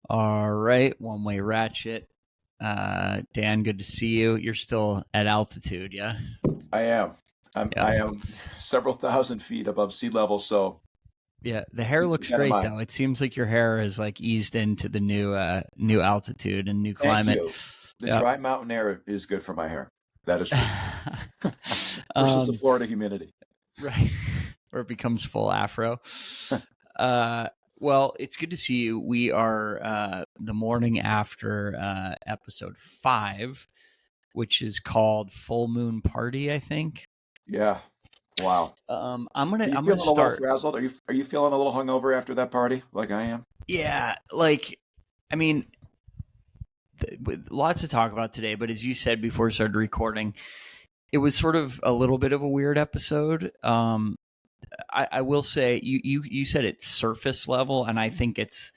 All right, one way ratchet. Dan, good to see you. You're still at altitude, yeah? I am. Yep. I am several thousand feet above sea level, so Yeah, the hair keep looks that in great mind. though. It seems like your hair is like eased into the new altitude and new Thank climate. you. The Yep. dry mountain air is good for my hair. That is true. Versus the um, Florida humidity. right. Or it becomes full afro. Uh, well, it's good to see you. We are the morning after episode 5, which is called Full Moon Party, I think. Yeah. Wow. I'm Are gonna you I'm gonna feeling a little start. frazzled? Are you feeling a little hungover after that party, like I am? Yeah, like I mean, lots to talk about today. But as you said before we started recording, it was sort of a little bit of a weird episode. I will say you said it's surface level, and I think it's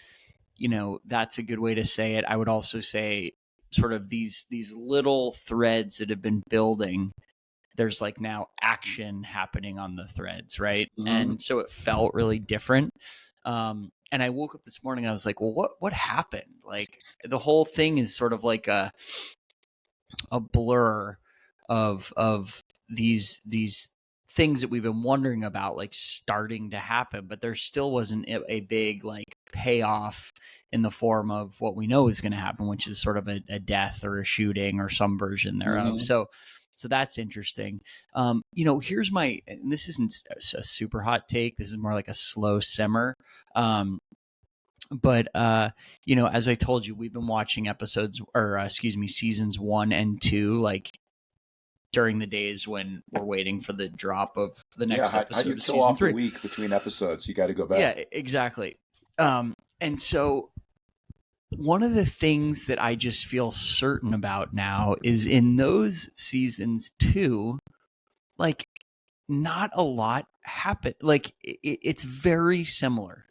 that's a good way to say it. I would also say sort of these little threads that have been building. There's like now action happening on the threads, right? Hmm. And so it felt really different. And I woke up this morning, I was like, well, what happened? Like the whole thing is sort of like a blur of these things that we've been wondering about like starting to happen, but there still wasn't a big like payoff in the form of what we know is going to happen, which is sort of a death or a shooting or some version thereof. Hmm. So that's interesting. Here's and this isn't a super hot take. This is more like a slow simmer. But as I told you, we've been watching seasons 1 and 2, like during the days when we're waiting for the drop of the Yeah. next How do you episode of kill season off the 3. week between episodes? You got to go back. Yeah, exactly. And so one of the things that I just feel certain about now is in those seasons 2, like not a lot happened. Like it's very similar.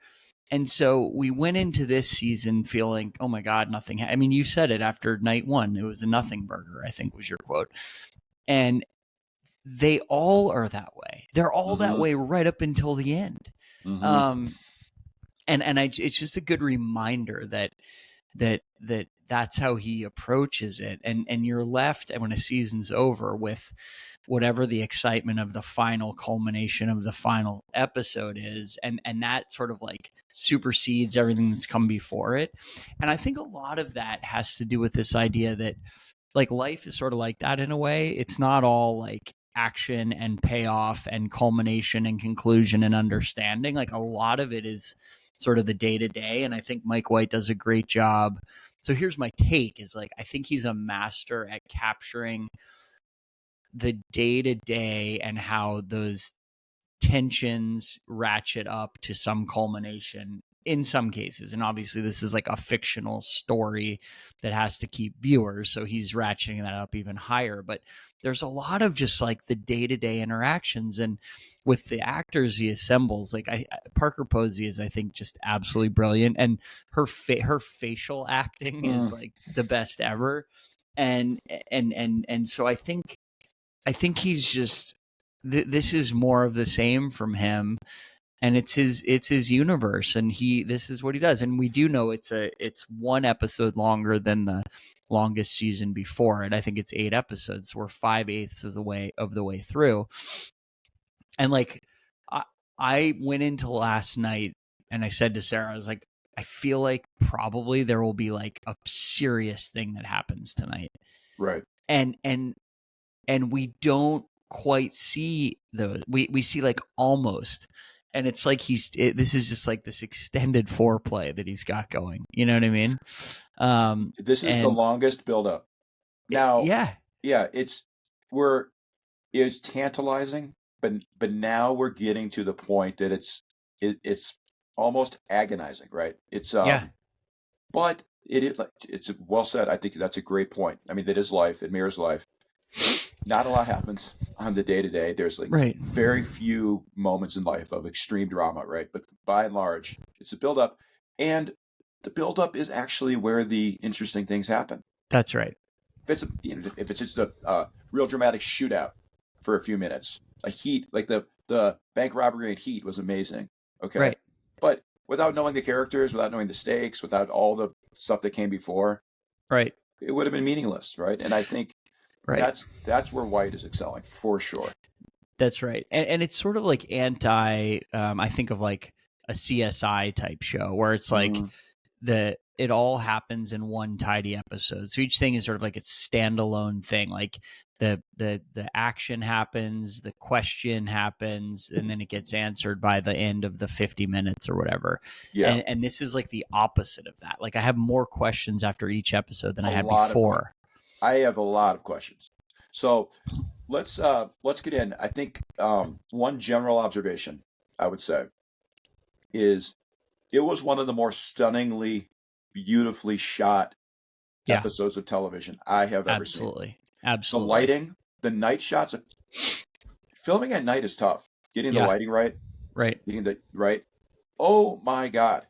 And so we went into this season feeling, oh my God, nothing. I mean, you said it after night 1. It was a nothing burger, I think was your quote. And they all are that way. They're all that Hmm. way right up until the end. Hmm. Um, it's just a good reminder that's how he approaches it. And you're left when a season's over with whatever the excitement of the final culmination of the final episode is, and that sort of like supersedes everything that's come before it. And I think a lot of that has to do with this idea that like life is sort of like that in a way. It's not all like action and payoff and culmination and conclusion and understanding. Like a lot of it is sort of the day to day. And I think Mike White does a great job. So here's my take is like, I think he's a master at capturing the day to day and how those tensions ratchet up to some culmination in some cases. And obviously this is like a fictional story that has to keep viewers, so he's ratcheting that up even higher. But there's a lot of just like the day-to-day interactions, and with the actors he assembles, like Parker Posey is, I think, just absolutely brilliant, and her facial acting is Mm. like the best ever. And so I think he's just this is more of the same from him, and it's his universe, and this is what he does. And we do know it's one episode longer than the longest season before it. I think it's 8 episodes. We're 5/8 of the way through, and like I went into last night and I said to Sarah, I was like, I feel like probably there will be like a serious thing that happens tonight, Right. and we don't quite see those. We see like almost, and it's like this is just like this extended foreplay that he's got going. You know what I mean? This is the And longest buildup. Now, yeah, yeah, it's tantalizing, but now we're getting to the point that it's almost agonizing, right? yeah, But it's well said. I think that's a great point. I mean, that is life. It mirrors life. Not a lot happens on the day to day. There's like right. very few moments in life of extreme drama, right? But by and large, it's a buildup, and the buildup is actually where the interesting things happen. That's right. If it's just a real dramatic shootout for a few minutes, a Heat like the bank robbery in Heat was amazing. Okay, Right. but without knowing the characters, without knowing the stakes, without all the stuff that came before, Right. it would have been meaningless, right? And I think Right. that's where White is excelling for sure. That's right. And it's sort of like I think of like a CSI type show where it's like it all happens in one tidy episode. So each thing is sort of like a standalone thing. Like the action happens, the question happens, and then it gets answered by the end of the 50 minutes or whatever. Yeah. And this is like the opposite of that. Like I have more questions after each episode than I had lot before. I have a lot of questions. So let's get in. I think one general observation I would say is it was one of the more stunningly, beautifully shot episodes of television I have ever seen. Absolutely. The lighting, the night shots. Filming at night is tough. Getting the lighting right. Getting the right. Oh my God.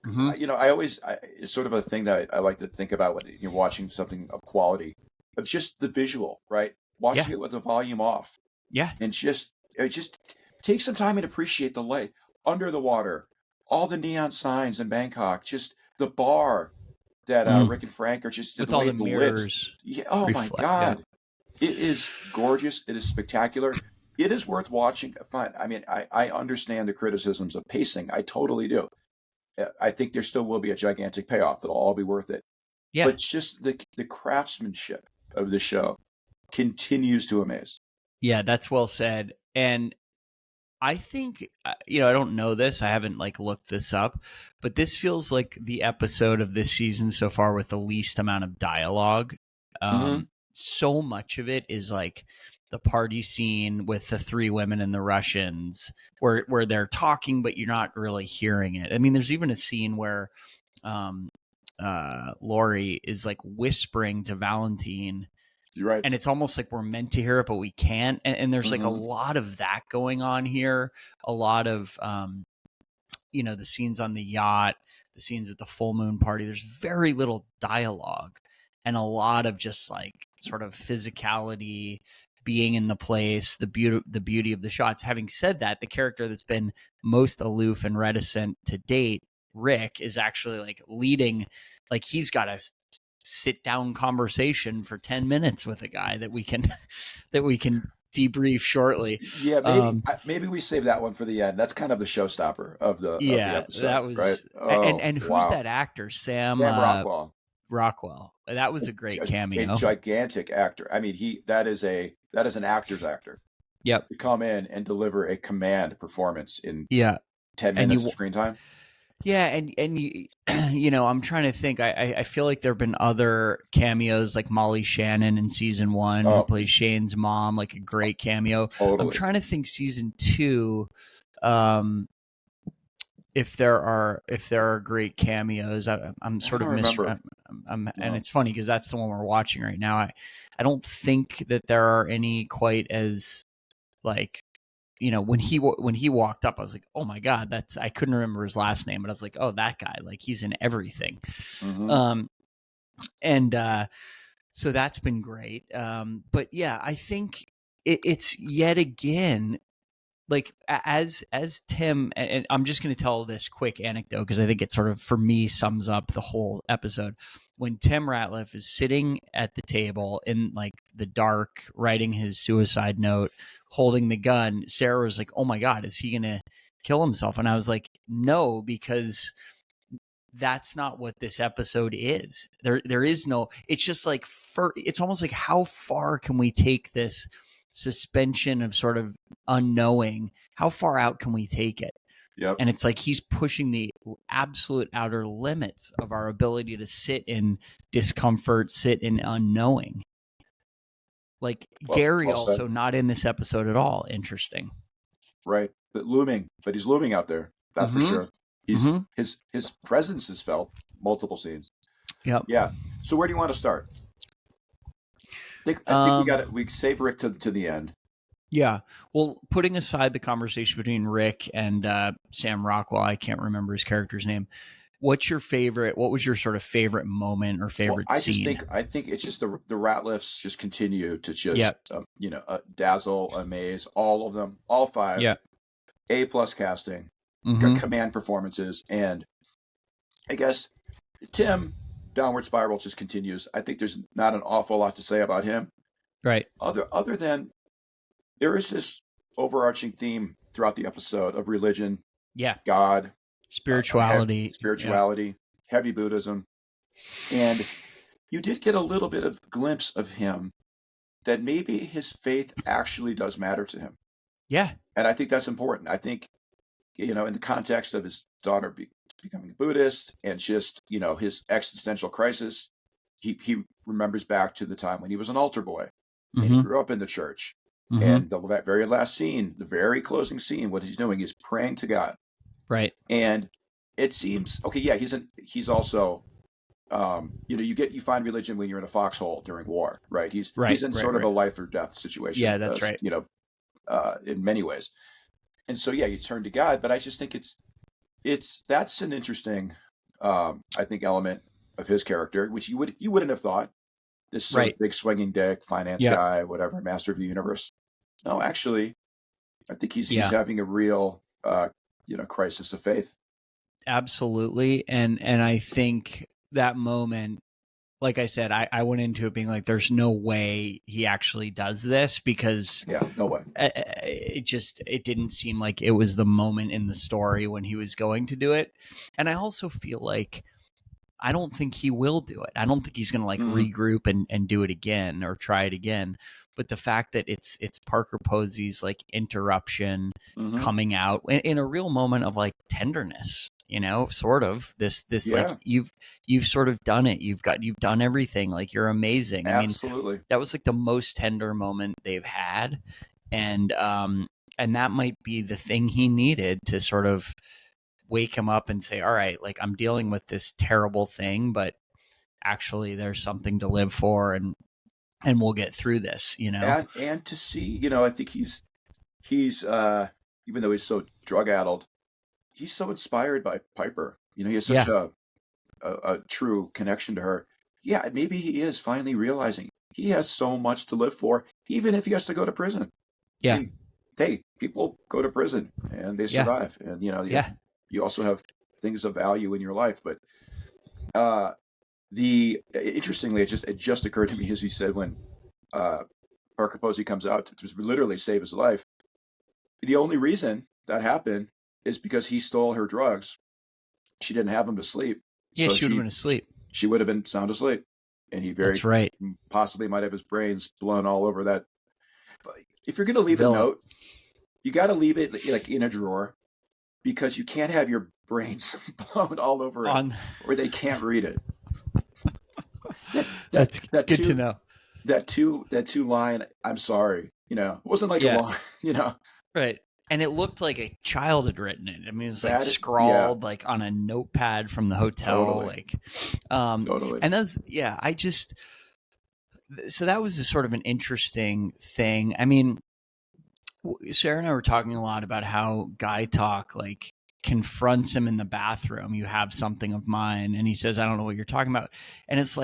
You know, it's sort of a thing that I like to think about when you're watching something of quality. It's just the visual, right? Watching it with the volume off. Yeah. And just take some time and appreciate the light under the water, all the neon signs in Bangkok, just the bar that Rick and Frank are just with the all way the it's mirrors. Lit. Yeah, oh my God. Yeah. It is gorgeous. It is spectacular. It is worth watching. Fine. I mean, I understand the criticisms of pacing. I totally do. I think there still will be a gigantic payoff. It'll all be worth it. Yeah. But just the craftsmanship of the show continues to amaze. Yeah, that's well said. And I think, I don't know this. I haven't like looked this up, but this feels like the episode of this season so far with the least amount of dialogue. So much of it is like the party scene with the three women and the Russians where they're talking, but you're not really hearing it. I mean, there's even a scene where Laurie is like whispering to Valentine. You're right. And it's almost like we're meant to hear it, but we can't. And there's like a lot of that going on here. A lot of, the scenes on the yacht, the scenes at the full moon party. There's very little dialogue and a lot of just like sort of physicality, being in the place, the beauty of the shots. Having said that, the character that's been most aloof and reticent to date, Rick, is actually like leading, like he's got a sit down conversation for 10 minutes with a guy that we can debrief shortly. Yeah, maybe we save that one for the end. That's kind of the showstopper of the episode. That was right. And who's that actor? Sam Rockwell. That was a great cameo. A gigantic actor. I mean, that is an actor's actor. Yep. To come in and deliver a command performance in 10 minutes of screen time. Yeah, and I'm trying to think. I feel like there have been other cameos, like Molly Shannon in season 1, who plays Shane's mom, like a great cameo. Totally. I'm trying to think season 2, if there are great cameos. I'm sort of and it's funny because that's the one we're watching right now. I don't think that there are any quite as like. When he walked up, I was like, oh my God, I couldn't remember his last name, but I was like, oh, that guy, like he's in everything. So that's been great. But yeah, I think it's yet again, like as Tim, and I'm just going to tell this quick anecdote because I think it sort of, for me, sums up the whole episode. When Tim Ratliff is sitting at the table in like the dark, writing his suicide note, holding the gun, Sarah was like, oh my God, is he going to kill himself? And I was like, no, because that's not what this episode is. There is no, it's just like, it's almost like how far can we take this suspension of sort of unknowing? How far out can we take it? Yep. And it's like he's pushing the absolute outer limits of our ability to sit in discomfort, sit in unknowing. Like Gary also not in this episode at all. Interesting. Right. But he's looming out there. That's for sure. He's his presence is felt multiple scenes. Yep. Yeah. So where do you want to start? I think we save Rick to the end. Yeah. Well, putting aside the conversation between Rick and Sam Rockwell, I can't remember his character's name. What was your sort of favorite moment or favorite scene? I think it's just the Ratliffs just continue to just, dazzle, amaze, all of them, all 5. Yeah. A+ casting, command performances. And I guess Tim, downward spiral just continues. I think there's not an awful lot to say about him. Right. Other than there is this overarching theme throughout the episode of religion, God, spirituality, heavy Buddhism, and you did get a little bit of glimpse of him that maybe his faith actually does matter to him. Yeah. And I think that's important. I think, in the context of his daughter becoming a Buddhist and just, his existential crisis, he remembers back to the time when he was an altar boy and he grew up in the church. And that very last scene, the very closing scene, what he's doing is praying to God. Right. And it seems, okay, yeah, he's also, you find religion when you're in a foxhole during war, right? He's in sort of a life or death situation. Yeah, that's right. In many ways. And so, yeah, you turn to God, but I just think that's an interesting, I think, element of his character, which you wouldn't have thought. This sort of big swinging dick, finance guy, whatever, master of the universe. No, actually, I think he's having a real, crisis of faith. Absolutely. And I think that moment, like I said, I went into it being like, there's no way he actually does this, because no way. It didn't seem like it was the moment in the story when he was going to do it. And I also feel like, I don't think he will do it. I don't think he's going to regroup and do it again or try it again. But the fact that it's Parker Posey's interruption coming out in a real moment of tenderness, sort of this you've sort of done it. You've done everything. You're amazing. Absolutely. I mean, that was the most tender moment they've had. And that might be the thing he needed to sort of wake him up and say, all right, I'm dealing with this terrible thing, but actually there's something to live for, and we'll get through this, And to see, I think he's even though he's so drug addled, he's so inspired by Piper. He has such a true connection to her. Yeah, maybe he is finally realizing he has so much to live for, even if he has to go to prison. Yeah. I mean, hey, people go to prison and they survive. And, you also have things of value in your life. But interestingly, it just occurred to me, as we said, when Parker Posey comes out to literally save his life. The only reason that happened is because he stole her drugs. She didn't have him to sleep. Yeah, so she would have been asleep. She would have been sound asleep. And he possibly might have his brains blown all over that. But if you're going to leave a note, you got to leave it in a drawer, because you can't have your brains blown all over it, or they can't read it. That's good to know. That two line, I'm sorry, it wasn't a long, Right. And it looked like a child had written it. I mean, it was scrawled on a notepad from the hotel. Totally. Totally. And those, so that was sort of an interesting thing. I mean, Sarah and I were talking a lot about how guy talk confronts him in the bathroom. You have something of mine, and he says, I don't know what you're talking about. And it's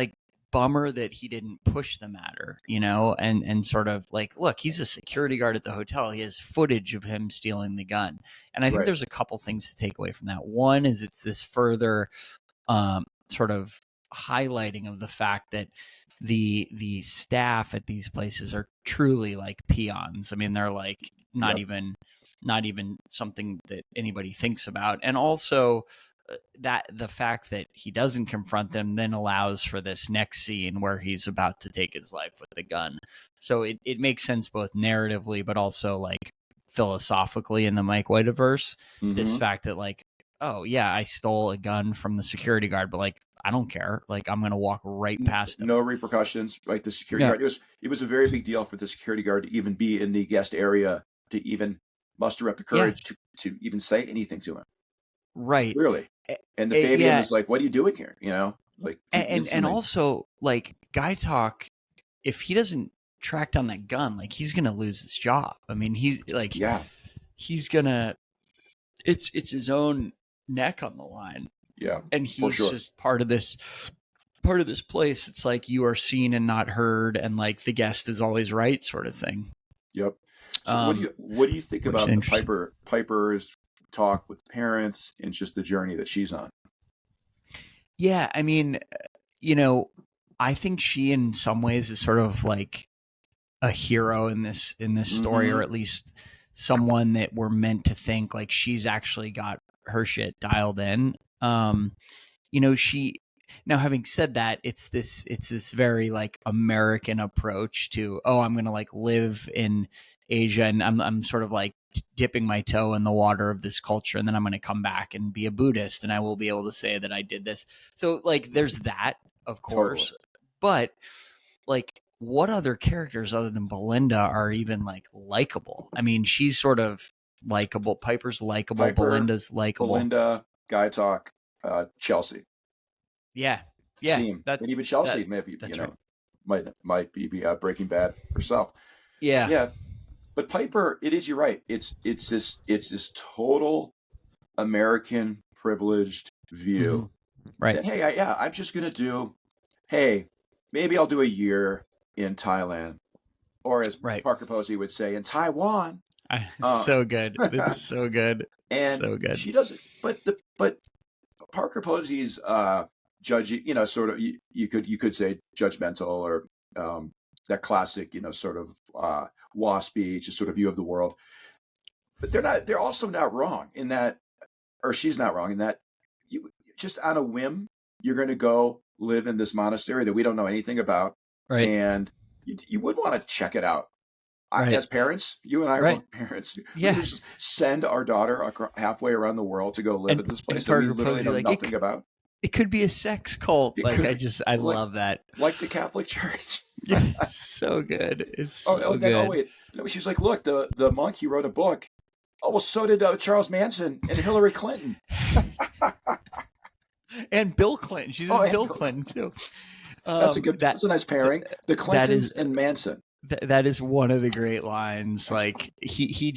bummer that he didn't push the matter, and sort of look, he's a security guard at the hotel. He has footage of him stealing the gun. And I think there's a couple things to take away from that. One is it's this further sort of highlighting of the fact that the staff at these places are truly peons. I mean, they're not even something that anybody thinks about. And also that the fact that he doesn't confront them then allows for this next scene where he's about to take his life with the gun. So it makes sense both narratively, but also philosophically in the Mike Whiteverse. This fact that oh yeah, I stole a gun from the security guard, but I don't care. I'm going to walk right past him. No repercussions. The security guard, it was a very big deal for the security guard to even be in the guest area, to even muster up the courage to even say anything to him. Right. Clearly. And the Fabian is what are you doing here? And also guy talk, if he doesn't track down that gun, he's going to lose his job. I mean, he's he's going to, it's his own neck on the line. Yeah. And he's just part of this place. It's you are seen and not heard, and the guest is always right sort of thing. Yep. So what do you think about Piper's talk with parents and just the journey that she's on? Yeah, I mean, I think she in some ways is sort of like a hero in this story, or at least someone that we're meant to think like she's actually got her shit dialed in. She, now having said that, it's this very like American approach to, I'm gonna like live in Asia, and I'm sort of like dipping my toe in the water of this culture, and then I'm going to come back and be a Buddhist, and I will be able to say that I did this. So like there's that, of course. Totally. But like, what other characters other than Belinda are even like likable? I mean, she's sort of likable. Piper's likable. Belinda's likable. Belinda, Guy Talk, Chelsea. Yeah. Seam. And even Chelsea maybe, might be Breaking Bad herself. Yeah. Yeah. But Piper, you're right. It's this total American privileged view. Right. That, hey, I'm just going to do, maybe I'll do a year in Thailand. Or as Parker Posey would say, in Taiwan. So good. It's so good. And so good. She doesn't, but Parker Posey's judging, sort of, you could say judgmental, or that classic, sort of waspy, just sort of view of the world. But they're also not wrong in that, or she's not wrong in that, you just on a whim, you're going to go live in this monastery that we don't know anything about. Right. And you would want to check it out. As parents, you and I are both parents. Yeah. We just send our daughter halfway around the world to go live in this place that we literally know nothing about. It could be a sex cult. I love that. Like the Catholic Church. Yeah, so good. It's so good. Wait. She's like, look, the monk, he wrote a book. Oh, well, so did Charles Manson and Hillary Clinton. And Bill Clinton. She's in Bill Clinton, too. That's a nice pairing. The Clintons and Manson. That is one of the great lines. Like he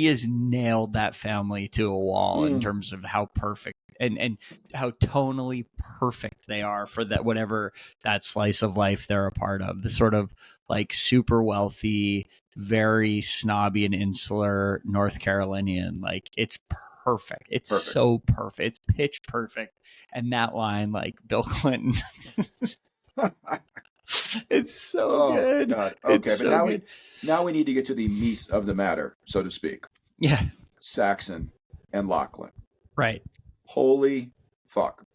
has nailed that family to a wall in terms of how perfect and how tonally perfect they are for that, whatever that slice of life they're a part of. The sort of like super wealthy, very snobby and insular North Carolinian. Like it's perfect. It's so perfect. It's pitch perfect. And that line, like Bill Clinton. It's so good. God. Okay, but now we need to get to the meat of the matter, so to speak. Yeah. Saxon and Lachlan. Right. Holy fuck.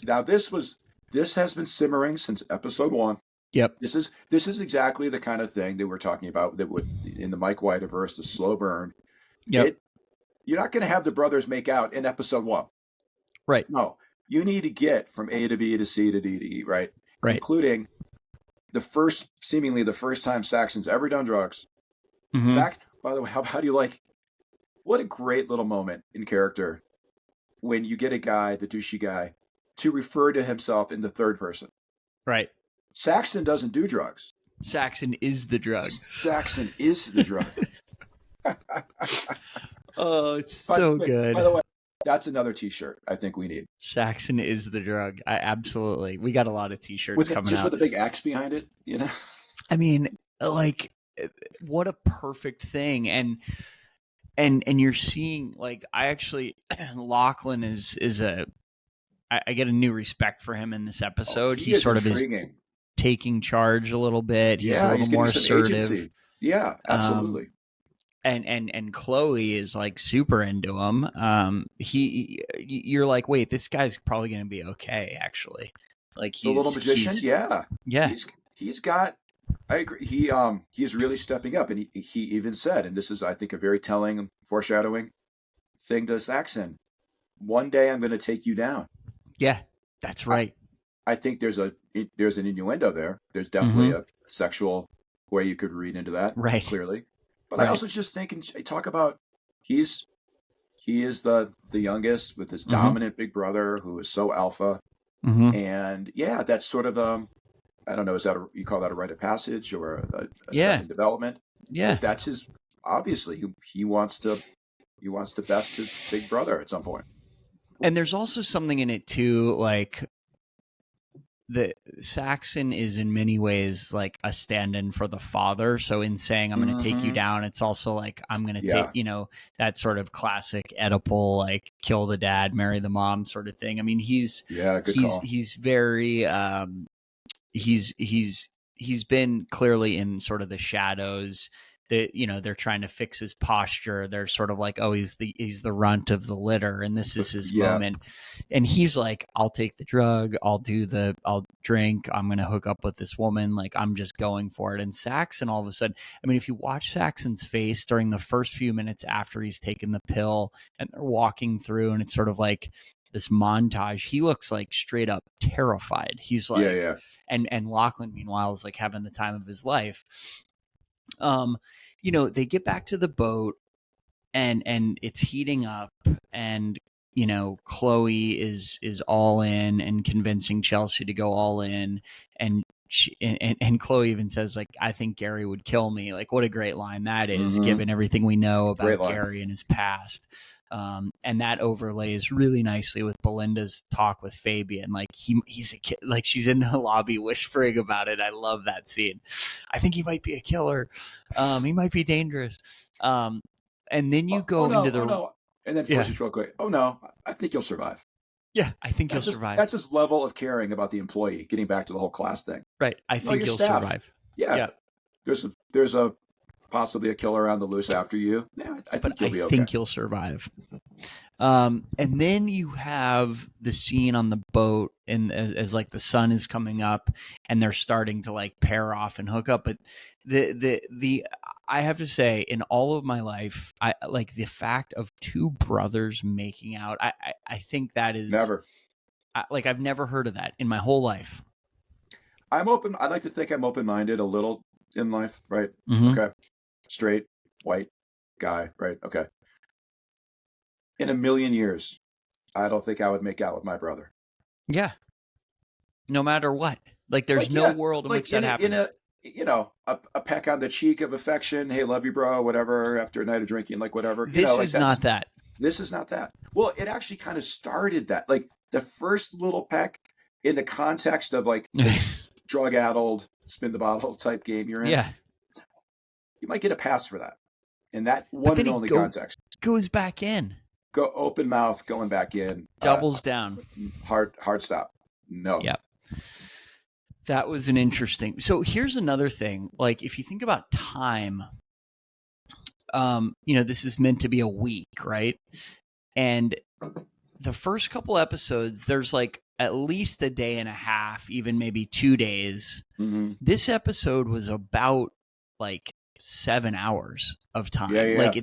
Now this has been simmering since episode 1. Yep. This is exactly the kind of thing that we're talking about that in the Mike Whiteverse, the slow burn. Yep. You're not going to have the brothers make out in episode 1. Right. No. You need to get from A to B to C to D to E, right? Right. Including seemingly the first time Saxon's ever done drugs. Mm-hmm. Zach, by the way, how do you like, what a great little moment in character when you get a guy, the douchey guy, to refer to himself in the third person. Right. Saxon doesn't do drugs. Saxon is the drug. Saxon is the drug. Oh, it's so good. By the way, that's another T-shirt I think we need. Saxon is the drug. Absolutely. We got a lot of T-shirts coming out. With a big X behind it, I mean, like, what a perfect thing. And you're seeing, like, I actually, Lachlan I get a new respect for him in this episode. He sort of is taking charge a little bit. He's a little more assertive. Agency. Yeah, absolutely. And Chloe is like super into him. You're like, wait, this guy's probably going to be okay. Actually, like he's the little magician. Yeah. He's got. I agree. He is really stepping up, and he even said, and this is, I think, a very telling foreshadowing thing to Saxon. One day I'm going to take you down. Yeah, that's right. I think there's an innuendo there. There's definitely a sexual way you could read into that. Right. Clearly. But I also just think and talk about he is the youngest with his dominant big brother who is so alpha, and that's sort of I don't know, is that you call that a rite of passage or a step in development? Yeah, but that's his. Obviously, he wants to best his big brother at some point. And there's also something in it too, like the Saxon is in many ways like a stand-in for the father. So in saying I'm going to take you down, it's also like I'm going to take, you know, that sort of classic Oedipal, like kill the dad, marry the mom sort of thing. I mean, he's very he's been clearly in sort of the shadows. That, you know, they're trying to fix his posture. They're sort of like, oh, he's the runt of the litter, and this is his moment. And he's like, I'll take the drug, I'll drink, I'm gonna hook up with this woman, like I'm just going for it. And Saxon, all of a sudden, I mean, if you watch Saxon's face during the first few minutes after he's taken the pill and they're walking through, and it's sort of like this montage, he looks like straight up terrified. He's like, and Lachlan, meanwhile, is like having the time of his life. You know, they get back to the boat and it's heating up, and, you know, Chloe is all in and convincing Chelsea to go all in. And and Chloe even says, like, I think Gary would kill me. Like, what a great line that is, given everything we know about Gary and his past. And that overlays really nicely with Belinda's talk with Fabian. Like he's a kid, like she's in the lobby whispering about it. I love that scene. I think he might be a killer. He might be dangerous. And then you go into the and then forces real quick. Oh no, I think you'll survive. Yeah, I think you'll survive. That's his level of caring about the employee. Getting back to the whole class thing. Right. I think you'll survive. Yeah. There's a possibly a killer on the loose after you. Yeah, I think you'll survive. And then you have the scene on the boat, and as like the sun is coming up, and they're starting to like pair off and hook up. But the I have to say, in all of my life, I like the fact of two brothers making out. I think that is never. I've never heard of that in my whole life. I'm open. I'd like to think I'm open-minded a little in life, right? Okay. Straight, white guy, right? Okay. In a million years, I don't think I would make out with my brother. Yeah. No matter what. Like, there's no world in which that happens. A peck on the cheek of affection. Hey, love you, bro, whatever, after a night of drinking, like whatever. This is not that. This is not that. Well, it actually kind of started that. Like, the first little peck in the context of, like, drug-addled, spin the bottle type game you're in. Yeah. You might get a pass for that. In that one and only context. Goes back in. Go open mouth, going back in. Doubles down. Hard stop. No. Yep. That was an interesting. So here's another thing. Like, if you think about time, you know, this is meant to be a week, right? And the first couple episodes, there's like at least a day and a half, even maybe 2 days. This episode was about like 7 hours of time. Like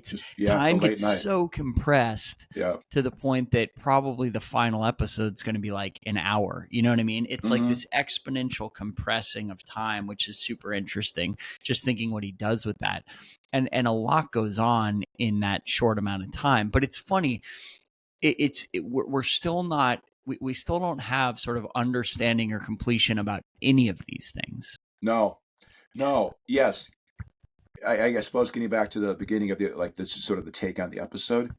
time gets so compressed to the point that probably the final episode's going to be like an hour. You know what I mean? It's like this exponential compressing of time, which is super interesting. Just thinking what he does with that. And a lot goes on in that short amount of time. But it's funny. We're still not, we still don't have sort of understanding or completion about any of these things. No. Yes. I suppose getting back to the beginning of this is sort of the take on the episode.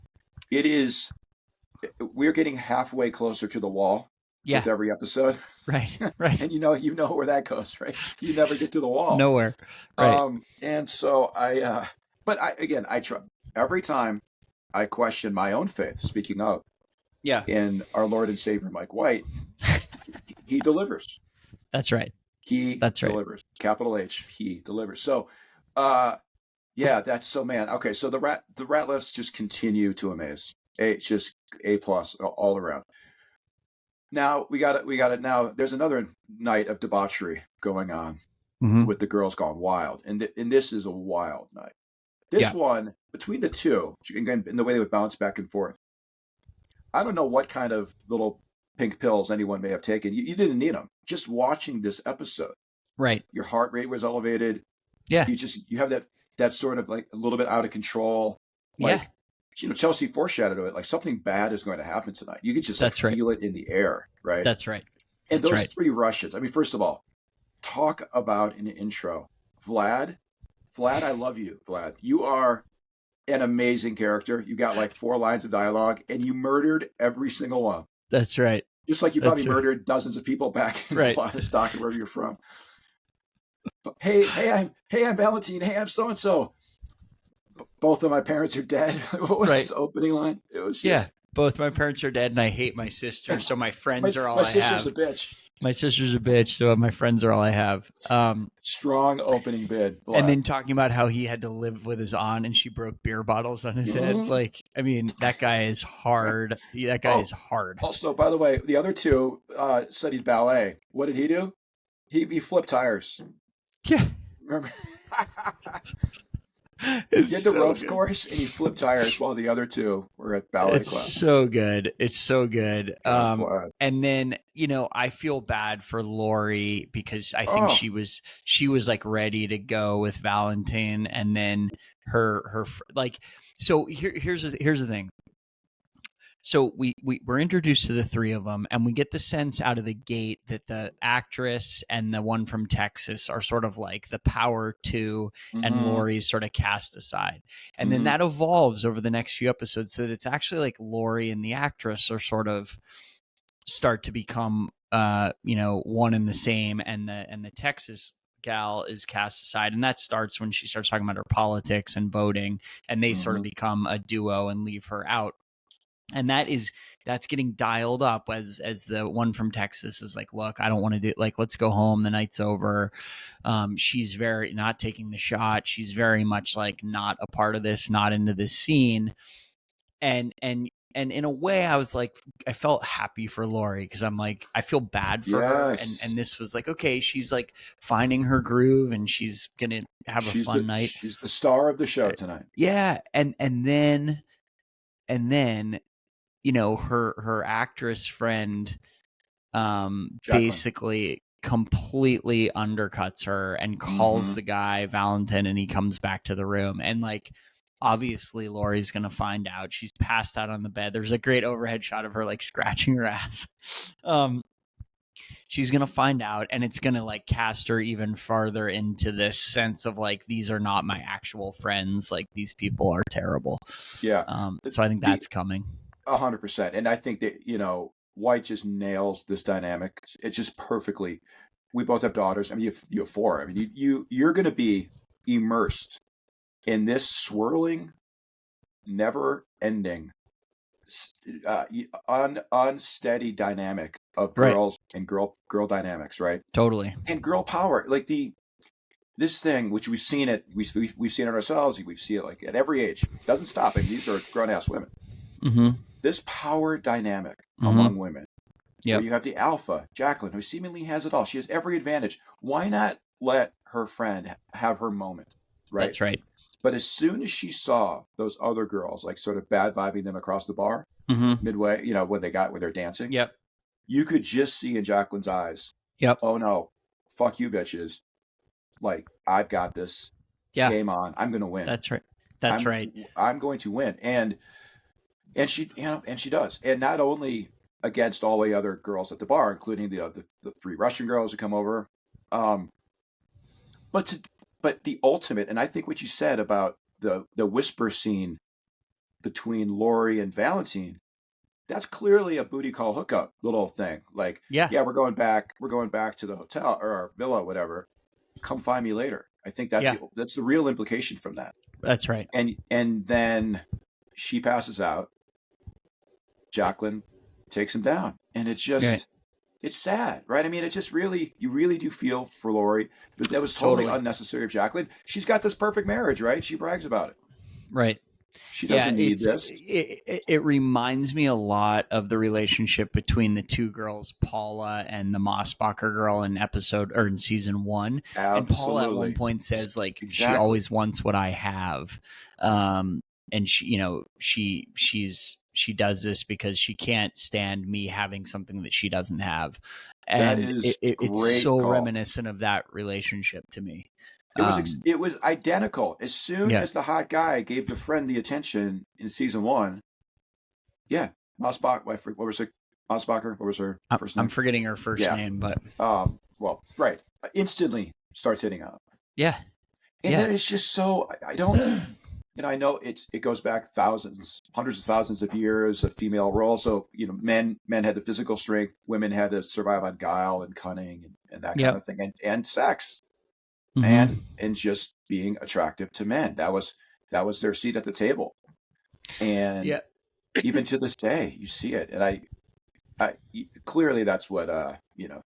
We're getting halfway closer to the wall with every episode. Right. And you know where that goes, right? You never get to the wall. Nowhere. Right. And so I try every time I question my own faith, speaking of, in our Lord and Savior, Mike White, he delivers. That's right. He delivers. Capital H, he delivers. So, that's so, man. Okay, so the rat lifts just continue to amaze. Just A+ all around. Now we got it. Now there's another night of debauchery going on with the girls gone wild, and this is a wild night. This one between the two, again, in the way they would bounce back and forth. I don't know what kind of little pink pills anyone may have taken. You didn't need them. Just watching this episode, right? Your heart rate was elevated. Yeah. You have that sort of like a little bit out of control. Like, Chelsea foreshadowed it. Like something bad is going to happen tonight. You can just feel it in the air, right? That's right. And those three Russians. I mean, first of all, talk about an intro. Vlad, I love you, Vlad. You are an amazing character. You got like 4 lines of dialogue, and you murdered every single one. That's right. Just like you probably murdered dozens of people back in Vladivostok or wherever you're from. But, hey, I'm Valentine. Hey, I'm so and so. Both of my parents are dead. What was his opening line? It was just, both my parents are dead, and I hate my sister. So my friends are all I have. My sister's a bitch. My sister's a bitch, so my friends are all I have. Strong opening bid. Black. And then talking about how he had to live with his aunt and she broke beer bottles on his head. Like, I mean, that guy is hard. That guy is hard. Also, by the way, the other two studied ballet. What did he do? He flipped tires. Yeah. Remember? He did the ropes course and he flipped tires while the other two were at ballet class. So good. It's so good. And then, you know, I feel bad for Laurie because I think she was like ready to go with Valentine, and then her like, so here's the thing. So we're introduced to the three of them, and we get the sense out of the gate that the actress and the one from Texas are sort of like the power two, and Laurie's sort of cast aside. And then that evolves over the next few episodes, so that it's actually like Laurie and the actress are sort of start to become, you know, one and the same, and the Texas gal is cast aside, and that starts when she starts talking about her politics and voting, and they sort of become a duo and leave her out. And that's getting dialed up as the one from Texas is like, look, I don't want to do, like, let's go home. The night's over. She's very not taking the shot. She's very much like not a part of this, not into this scene. And in a way I was like, I felt happy for Laurie, because I'm like, I feel bad for her. And this was like, okay, she's like finding her groove and she's going to have a fun night. She's the star of the show tonight. Yeah. And then, you know, her actress friend basically completely undercuts her and calls the guy Valentine, and he comes back to the room, and like, obviously Laurie's gonna find out. She's passed out on the bed. There's a great overhead shot of her like scratching her ass. She's gonna find out, and it's gonna like cast her even farther into this sense of like, these are not my actual friends, like these people are terrible. So I think that's coming. 100%. And I think that, you know, White just nails this dynamic. It's just perfectly. We both have daughters. I mean, you have four. I mean, you're going to be immersed in this swirling, never-ending, unsteady dynamic of girls and girl dynamics, right? Totally. And girl power, like this thing, which we've seen it ourselves. We see it like at every age. It doesn't stop. I mean, these are grown-ass women. This power dynamic among women, where you have the alpha, Jaclyn, who seemingly has it all. She has every advantage. Why not let her friend have her moment, right? That's right. But as soon as she saw those other girls, like sort of bad vibing them across the bar, midway, you know, when they're dancing, you could just see in Jaclyn's eyes, oh no, fuck you bitches. Like, I've got this. Game on. I'm going to win. That's right. That's right. I'm going to win. And she, you know, and she does. And not only against all the other girls at the bar, including the three Russian girls who come over, but the ultimate, and I think what you said about the whisper scene between Laurie and Valentine, that's clearly a booty call hookup little thing. Like, we're going back to the hotel or our villa, whatever. Come find me later. I think that's the real implication from that. That's right. And then she passes out. Jaclyn takes him down, and it's just it's sad, right? I mean, it's just you really do feel for Laurie, but that was totally unnecessary of Jaclyn. She's got this perfect marriage, right? She brags about it, right? She doesn't need this. It reminds me a lot of the relationship between the two girls, Paula and the Mossbacher girl, in season 1. Absolutely. And Paula at one point says, like, she always wants what I have, and she, you know, she does this because she can't stand me having something that she doesn't have. And it's so reminiscent of that relationship to me. It was identical. As soon as the hot guy gave the friend the attention in season 1, Mossbacher, what was it? Mossbacher, what was her first name? I'm forgetting her first name, but instantly starts hitting on him. Yeah. And then it's just so, I don't, I know it goes back thousands, hundreds of thousands of years of female roles. So, men had the physical strength, women had to survive on guile and cunning and that kind of thing, and sex, and just being attractive to men. That was their seat at the table. And even to this day, you see it. And I clearly that's what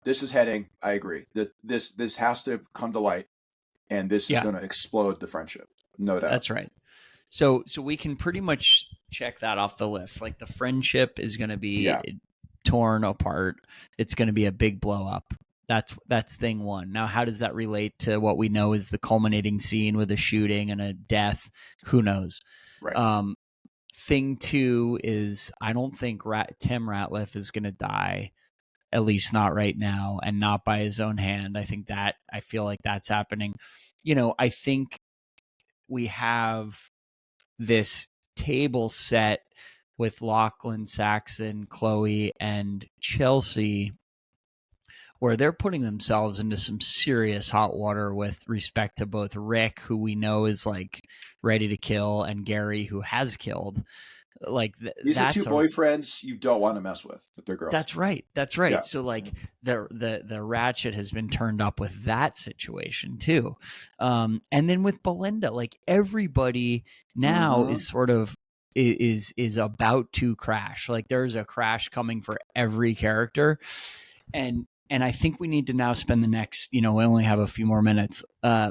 this is heading. I agree. This has to come to light, and this is going to explode the friendship. No doubt. That's right. So we can pretty much check that off the list. Like, the friendship is going to be torn apart. It's going to be a big blow up. That's thing one. Now, how does that relate to what we know is the culminating scene with a shooting and a death? Who knows? Right. Thing two is, I don't think Tim Ratliff is going to die, at least not right now, and not by his own hand. I feel like that's happening. I think we have this table set with Lachlan, Saxon, Chloe, and Chelsea, where they're putting themselves into some serious hot water with respect to both Rick, who we know is like ready to kill, and Gary, who has killed. Like, these are two boyfriends you don't want to mess with their girls. That's right. Yeah. So like the ratchet has been turned up with that situation too. And then with Belinda, like, everybody now is sort of is about to crash. Like, there's a crash coming for every character. And I think we need to now spend the next, we only have a few more minutes.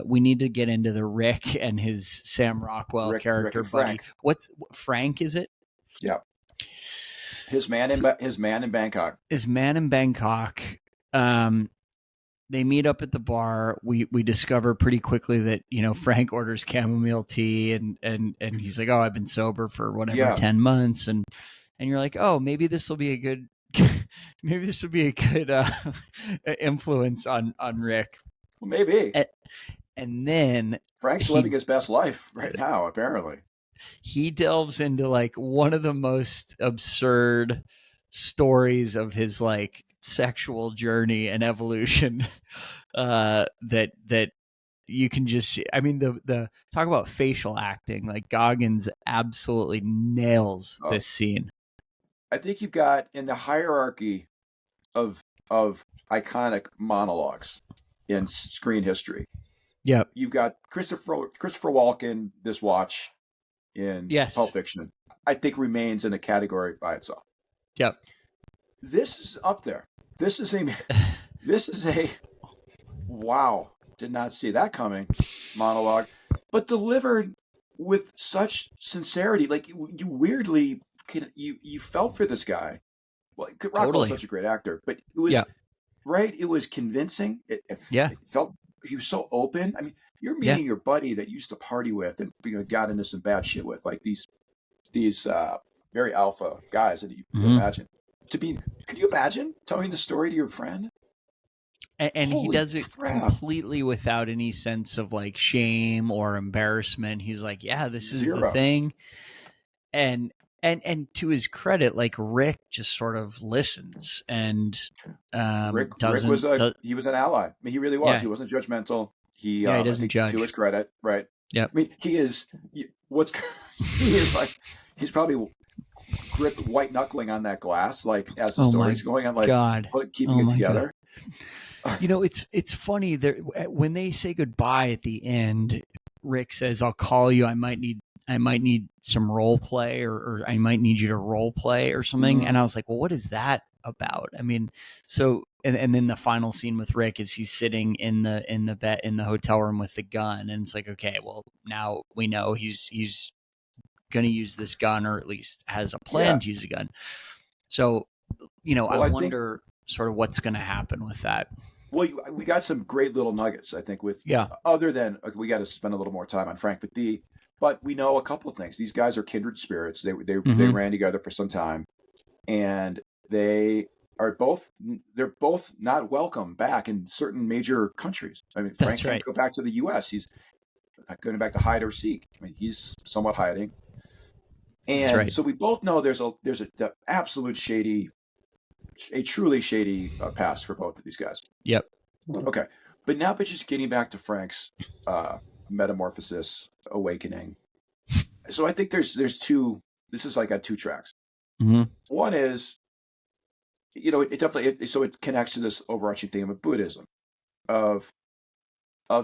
We need to get into the Rick and his Sam Rockwell character buddy. What's Frank, is it? Yeah. His man in Bangkok. They meet up at the bar. We discover pretty quickly that, Frank orders chamomile tea and he's like, oh, I've been sober for whatever, 10 months. And you're like, oh, maybe this will be a good influence on Rick. Well, maybe. And then Frank's living his best life right now, apparently. He delves into like one of the most absurd stories of his like sexual journey and evolution that you can just see. I mean, the talk about facial acting, like Goggins absolutely nails this scene. I think you've got, in the hierarchy of iconic monologues in screen history. Yeah, you've got Christopher Walken, This Watch, in Pulp Fiction. I think remains in a category by itself. Yep. This is up there. This is a wow, did not see that coming monologue, but delivered with such sincerity. Like, you weirdly you felt for this guy. Well, Rockwell's such a great actor, but it was right. It was convincing. It felt, he was so open. I mean, you're meeting your buddy that you used to party with and got into some bad shit with, like these very alpha guys that you imagine to be. Could you imagine telling the story to your friend? And he does it completely without any sense of like shame or embarrassment. He's like, yeah, this is the thing. And to his credit, like, Rick just sort of listens and Rick was he was an ally. I mean, he really was. Yeah. He wasn't judgmental. He doesn't judge. To his credit, right? Yeah. I mean, he is like, he's probably white knuckling on that glass, like, as the story's going on, like, keeping it together. It's funny there when they say goodbye at the end. Rick says, "I'll call you. I might need some role play, or I might need you to role play or something." And I was like, well, what is that about? I mean, so and then the final scene with Rick is he's sitting in the bed in the hotel room with the gun, and it's like, okay, well, now we know he's going to use this gun, or at least has a plan to use a gun. So, I wonder sort of what's going to happen with that. Well, we got some great little nuggets, I think, with other than we got to spend a little more time on Frank, but we know a couple of things. These guys are kindred spirits. They ran together for some time, and they're both not welcome back in certain major countries. I mean, Frank can't go back to the U.S. He's going back to hide or seek. I mean, he's somewhat hiding, and so we both know there's a absolute truly shady past for both of these guys. Yep. Okay, but just getting back to Frank's metamorphosis, awakening. So I think there's two. This is like on two tracks. Mm-hmm. One is, it definitely so it connects to this overarching theme of Buddhism, of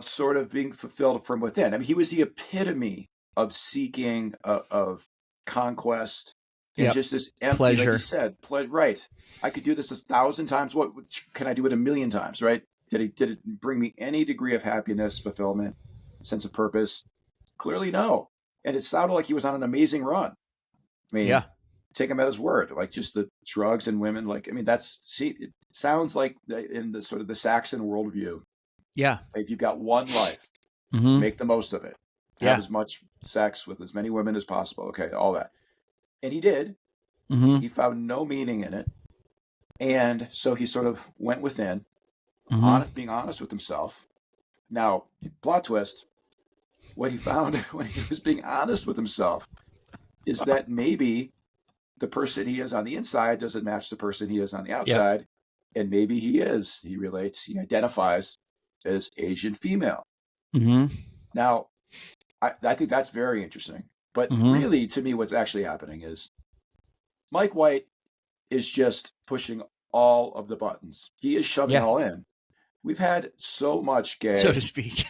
sort of being fulfilled from within. I mean, he was the epitome of seeking, of conquest, and just this empty, pleasure. like you said, right. I could do this 1,000 times. What can I do it 1,000,000 times? Right? Did it bring me any degree of happiness, fulfillment, sense of purpose? Clearly, no. And it sounded like he was on an amazing run. I mean, take him at his word. Like just the drugs and women. Like, I mean, it sounds like in the sort of the Saxon worldview. Yeah. If you've got one life, make the most of it. Have as much sex with as many women as possible. Okay, all that. And he did. He found no meaning in it. And so he sort of went within, being honest with himself. Now, plot twist, what he found when he was being honest with himself is that maybe the person he is on the inside doesn't match the person he is on the outside. And maybe he identifies as Asian female. Now, I think that's very interesting. But really, to me, what's actually happening is Mike White is just pushing all of the buttons. He is shoving all in. We've had so much gay, so to speak.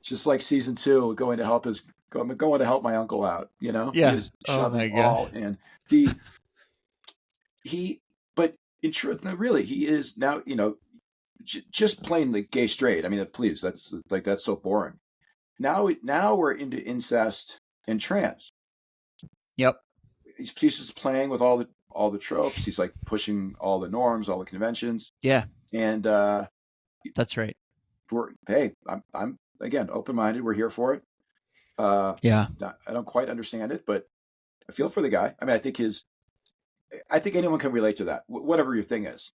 Just like season 2, going to help my uncle out. He's shoving all in. But in truth, no, really, he is now. Just plainly gay straight. I mean, please, that's so boring. Now we're into incest and trans. Yep. He's just playing with all the tropes. He's like pushing all the norms, all the conventions. Yeah. And that's right. I'm again open-minded. We're here for it. I don't quite understand it, but I feel for the guy. I mean, I think anyone can relate to that. Whatever your thing is.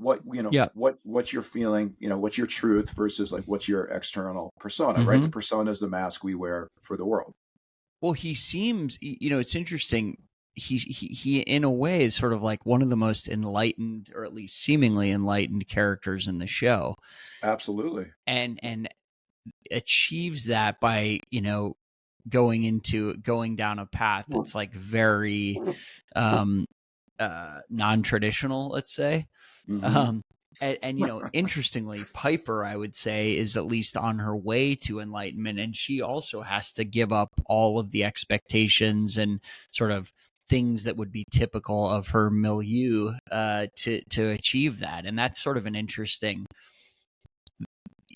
What's your feeling, what's your truth versus like what's your external persona, right? The persona is the mask we wear for the world. Well, he seems, it's interesting. He in a way is sort of like one of the most enlightened, or at least seemingly enlightened characters in the show. Absolutely. And achieves that by, going down a path that's like very non-traditional, let's say. Interestingly, Piper, I would say, is at least on her way to enlightenment, and she also has to give up all of the expectations and sort of things that would be typical of her milieu to achieve that. And that's sort of an interesting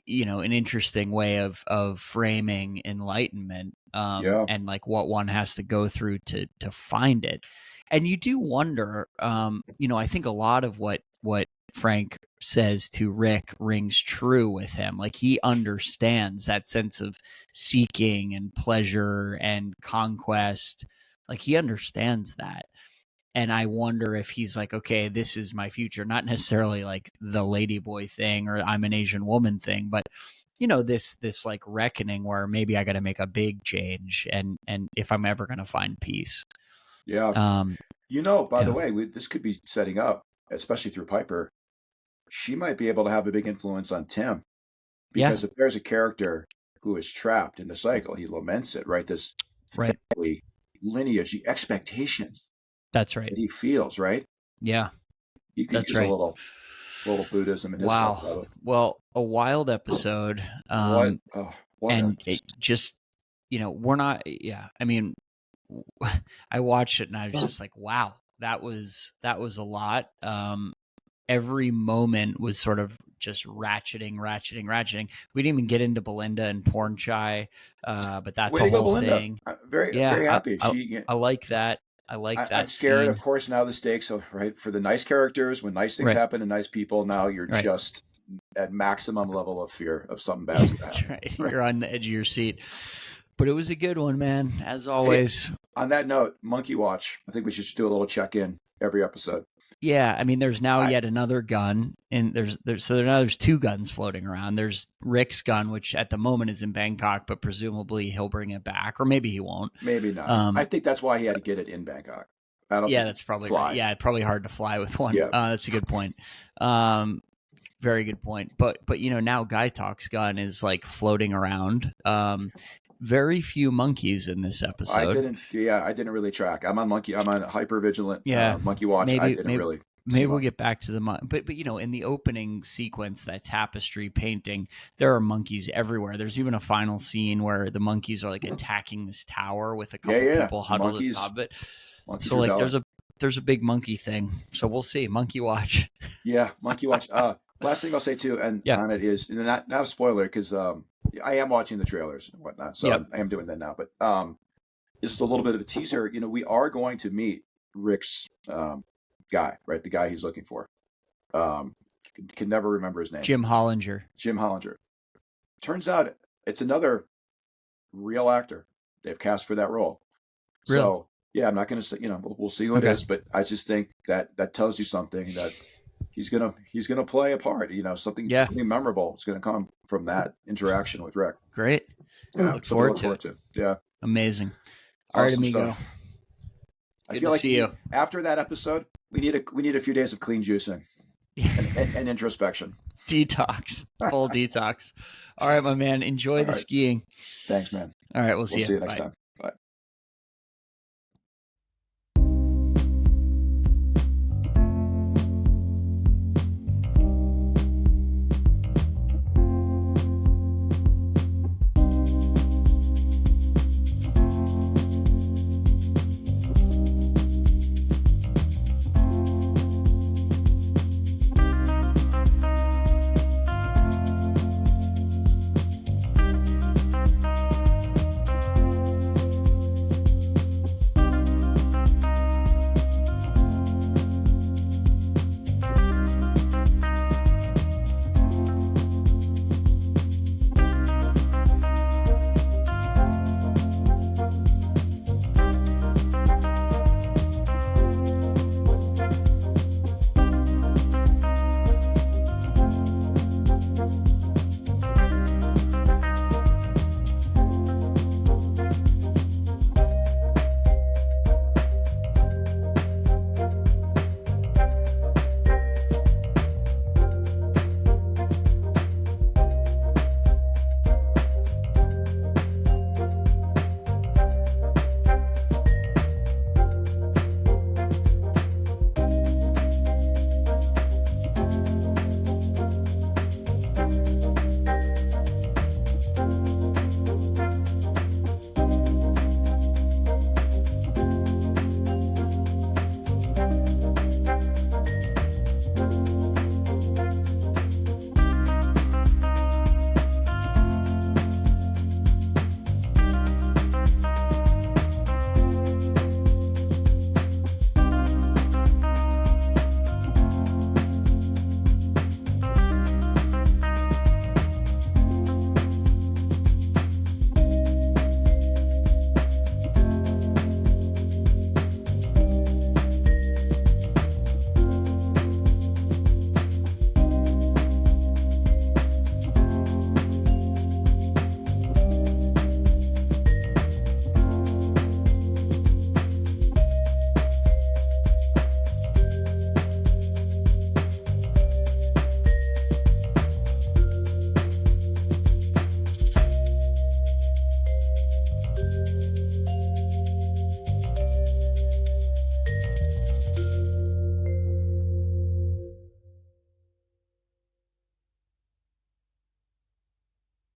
way of framing enlightenment, and like what one has to go through to find it. And you do wonder, I think a lot of what Frank says to Rick rings true with him. Like he understands that sense of seeking and pleasure and conquest. Like he understands that. And I wonder if he's like, okay, this is my future. Not necessarily like the ladyboy thing or I'm an Asian woman thing, but this like reckoning where maybe I got to make a big change. And if I'm ever going to find peace. Yeah. By the way, this could be setting up, especially through Piper. She might be able to have a big influence on Tim, because if there's a character who is trapped in the cycle, he laments it, right? This family lineage, the expectations. That's right. That he feels, right? Yeah. You could use a little Buddhism in his life, brother. Well, a wild episode. What and it just, we're not. Yeah. I mean, I watched it and I was just like, wow, that was a lot. Every moment was sort of just ratcheting. We didn't even get into Belinda and Porn Chai, but that's a whole thing. Very happy. I like that. I'm scared, of course, now the stakes are right for the nice characters. When nice things happen to nice people, now you're just at maximum level of fear of something bad. That's right. You're on the edge of your seat. But it was a good one, man, as always. Hey, on that note, Monkey Watch. I think we should do a little check-in every episode. Yeah, I mean, there's now yet another gun, and there's two guns floating around. There's Rick's gun, which at the moment is in Bangkok, but presumably he'll bring it back, or maybe he won't. Maybe not. I think that's why he had to get it in Bangkok. That's probably right. Yeah, probably hard to fly with one. Yeah. That's a good point. Very good point. But now Guy Talks Gun is like floating around. Very few monkeys in this episode. I didn't really track. I'm on hyper vigilant. Monkey watch. I didn't really. Maybe we'll get back to the but in the opening sequence, that tapestry painting, there are monkeys everywhere. There's even a final scene where the monkeys are like attacking this tower with a couple people huddled at the top of it. So like there's a big monkey thing. So we'll see. Monkey watch. Yeah, monkey watch. Last thing I'll say too, and on it is not a spoiler because I am watching the trailers and whatnot, so I am doing that now. But this is a little bit of a teaser. We are going to meet Rick's guy, right? The guy he's looking for. Can never remember his name. Jim Hollinger. Turns out it's another real actor they've cast for that role. Really? So yeah, I'm not going to say. We'll see who it is, but I just think that tells you something that. He's gonna play a part. Something memorable is gonna come from that interaction with Rick. Great. Yeah, look forward to it. Yeah, amazing. All right, amigo. I feel like see you. After that episode, we need a few days of clean juicing and introspection. Detox, full detox. All right, my man. Enjoy the skiing. Thanks, man. All right, we'll see you next time.